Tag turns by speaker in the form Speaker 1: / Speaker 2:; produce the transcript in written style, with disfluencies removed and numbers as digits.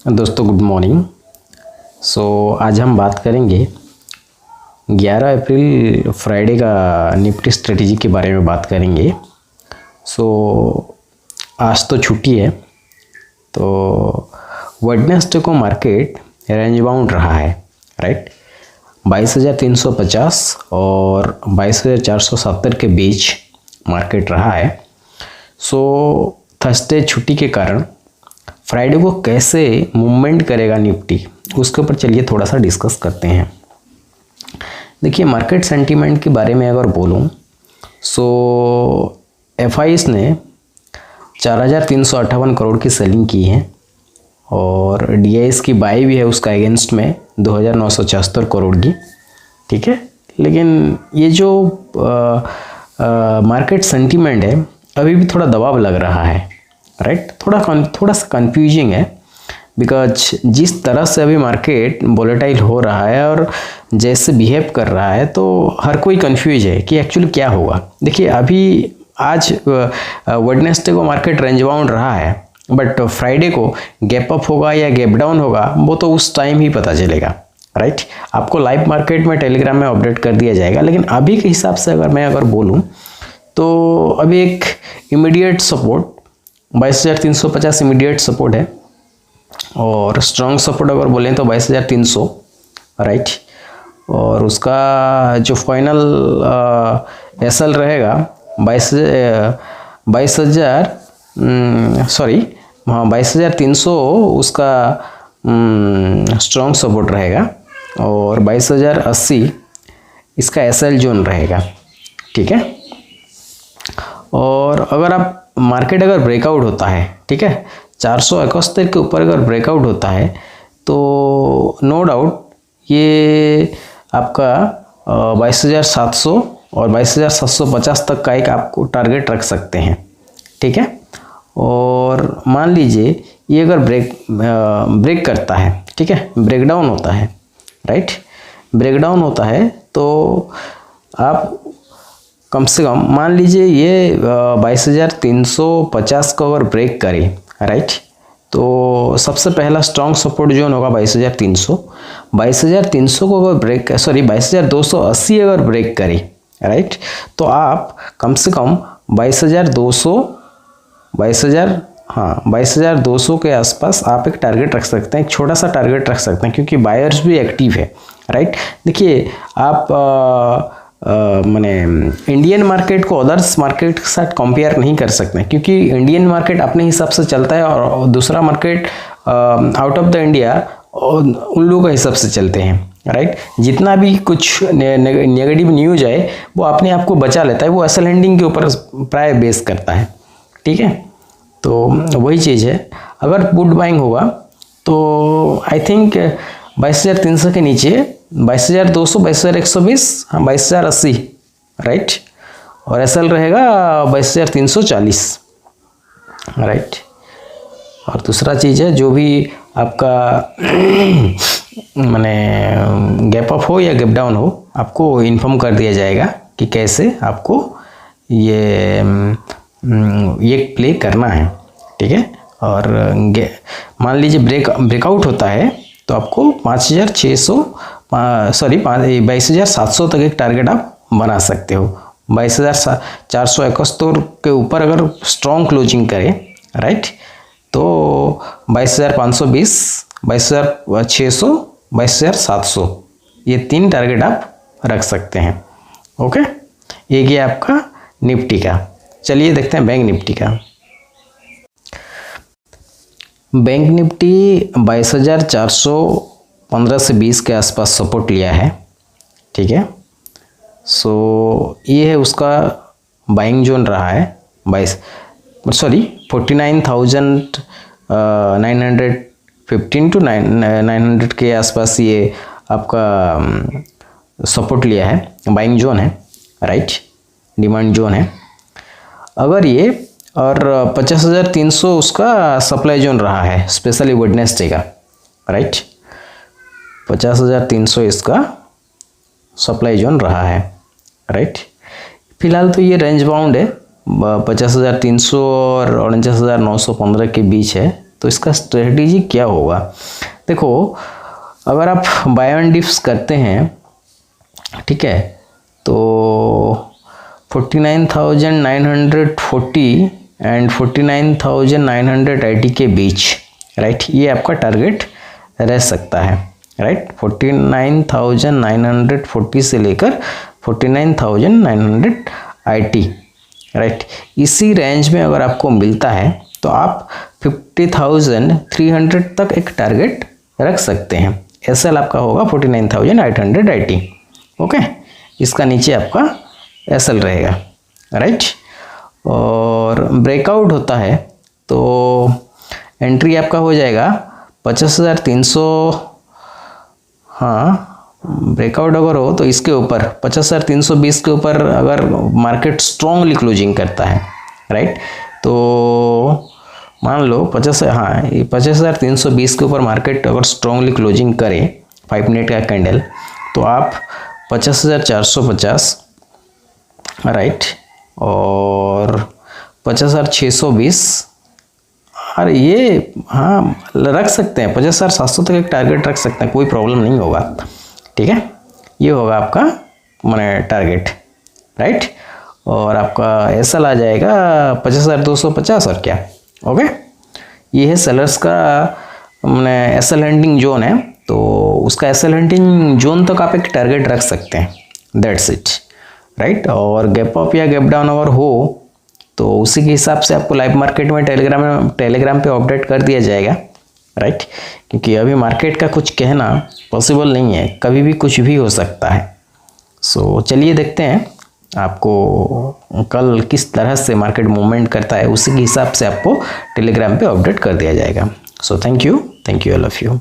Speaker 1: दोस्तों good morning. आज हम बात करेंगे 11 अप्रैल फ्राइडे का निफ्टी स्ट्रेटेजी के बारे में बात करेंगे। आज तो छुट्टी है, तो वेडनेसडे को मार्केट रेंज बाउंड रहा है, राइट। 22,350 और 22,470 के बीच मार्केट रहा है। थर्सडे छुट्टी के कारण फ्राइडे को कैसे मूवमेंट करेगा निफ्टी, उसके ऊपर चलिए थोड़ा सा डिस्कस करते हैं। देखिए, मार्केट सेंटीमेंट के बारे में अगर बोलूं एफआईएस ने 4,358 करोड़ की सेलिंग की है और डीआईएस की बाई भी है उसका अगेंस्ट में 2,976 करोड़ की, ठीक है। लेकिन ये जो मार्केट सेंटीमेंट है अभी भी थोड़ा दबाव लग रहा है, राइट। थोड़ा सा कंफ्यूजिंग है, बिकॉज जिस तरह से अभी मार्केट वोलेटाइल हो रहा है और जैसे बिहेव कर रहा है, तो हर कोई कंफ्यूज है कि एक्चुअली क्या होगा। देखिए, अभी आज वेडनेसडे को मार्केट रेंज बाउंड रहा है, बट फ्राइडे को गैप अप होगा या गैप डाउन होगा वो तो उस टाइम ही पता चलेगा, राइट। आपको लाइव मार्केट में टेलीग्राम में अपडेट कर दिया जाएगा। लेकिन अभी के हिसाब से अगर बोलूँ तो अभी एक इमीडिएट सपोर्ट 22,350 इमीडिएट सपोर्ट है और स्ट्रॉन्ग सपोर्ट अगर बोलें तो 22,300, राइट। और उसका जो फाइनल एसएल रहेगा 22,300 उसका स्ट्रॉन्ग सपोर्ट रहेगा और 22,080 इसका एसएल जोन रहेगा, ठीक है। और अगर आप मार्केट अगर ब्रेकआउट होता है, ठीक है, 471 के ऊपर अगर ब्रेकआउट होता है तो नो डाउट ये आपका 22,700 और 22,750 तक का एक आपको टारगेट रख सकते हैं, ठीक है। और मान लीजिए ये अगर ब्रेक करता है, ठीक है, ब्रेकडाउन होता है, राइट, ब्रेकडाउन होता है तो आप कम से कम मान लीजिए ये 22,350 को अगर ब्रेक करे, राइट, तो सबसे पहला स्ट्रॉन्ग सपोर्ट जोन होगा 22,300। 22,300 को अगर 22,280 अगर ब्रेक करे, राइट, तो आप कम से कम 22,200 के आसपास आप एक टारगेट रख सकते हैं, एक छोटा सा टारगेट रख सकते हैं, क्योंकि बायर्स भी एक्टिव है, राइट। देखिए, आप माने इंडियन मार्केट को अदर्स मार्केट के साथ कंपेयर नहीं कर सकते, क्योंकि इंडियन मार्केट अपने हिसाब से चलता है और दूसरा market out of the India उन लोगों के हिसाब से चलते हैं, राइट। जितना भी कुछ नेगेटिव न्यूज है वो अपने आप को बचा लेता है, वो एसएल हैंडिंग के ऊपर प्राय बेस करता है, ठीक है। तो वही चीज़ है, अगर पुट बाइंग होगा तो आई थिंक 22,300 के नीचे 22,200, 22,120, हाँ 22,080, राइट। और एसएल रहेगा 22,340, राइट। और दूसरा चीज़ है, जो भी आपका माने गैप अप हो या गैप डाउन हो, आपको इन्फॉर्म कर दिया जाएगा कि कैसे आपको ये प्ले करना है, ठीक है। और मान लीजिए ब्रेकआउट होता है तो आपको 22,700 तक एक टारगेट आप बना सकते हो। 22,471 के ऊपर अगर स्ट्रॉन्ग क्लोजिंग करें, राइट, तो 22,520, 22,600, 22,700 ये 3 टारगेट आप रख सकते हैं, ओके। एक ये आपका निफ्टी का। चलिए देखते हैं बैंक निफ्टी का। बैंक निफ्टी 22,415 से 20 के आसपास सपोर्ट लिया है, ठीक है। ये है उसका बाइंग जोन रहा है 49,915 टू 900 के आसपास ये आपका सपोर्ट लिया है, बाइंग जोन है, राइट, डिमांड जोन है। अगर ये और 50,300 उसका सप्लाई जोन रहा है, स्पेशली वेडनेसडे का, राइट। 50,300 इसका सप्लाई जोन रहा है, राइट। फिलहाल तो ये रेंज बाउंड है, 50,300 और 49,915 के बीच है तो इसका स्ट्रेटजी क्या होगा? देखो, अगर आप बाय ऑन डिप्स करते हैं, ठीक है, तो 49,940 एंड 49,980 के बीच, राइट, ये आपका टारगेट रह सकता है, राइट। 49,940 से लेकर 49,980, राइट, इसी रेंज में अगर आपको मिलता है तो आप 50,300 तक एक टारगेट रख सकते हैं। एसएल आपका होगा 49,880, ओके, इसका नीचे आपका एसएल रहेगा, राइट। और ब्रेकआउट होता है तो एंट्री आपका हो जाएगा 50,300, हाँ, ब्रेकआउट अगर हो तो इसके ऊपर 50,320 के ऊपर अगर मार्केट स्ट्रॉन्गली क्लोजिंग करता है, राइट, तो मान लो 50,320 के ऊपर मार्केट अगर स्ट्रॉन्गली क्लोजिंग करे 5 मिनट का कैंडल, तो आप 50,450, राइट, और 50,620, और ये हाँ रख सकते हैं, 50,700 तक एक टारगेट रख सकते हैं, कोई प्रॉब्लम नहीं होगा, ठीक है। ये होगा आपका माने टारगेट, राइट, और आपका एसएल आ जाएगा 50,250 और क्या, ओके। ये है सेलर्स का मैंने एसएल हंटिंग जोन है, तो उसका एसएल हंटिंग जोन तक आप एक टारगेट रख सकते हैं, दैट्स इट, राइट। और गैप अप या गैप डाउन अगर हो तो उसी के हिसाब से आपको लाइव मार्केट में टेलीग्राम पे अपडेट कर दिया जाएगा, राइट, क्योंकि अभी मार्केट का कुछ कहना पॉसिबल नहीं है, कभी भी कुछ भी हो सकता है। सो चलिए देखते हैं आपको कल किस तरह से मार्केट मूवमेंट करता है, उसी के हिसाब से आपको टेलीग्राम पे अपडेट कर दिया जाएगा। So thank you all of you.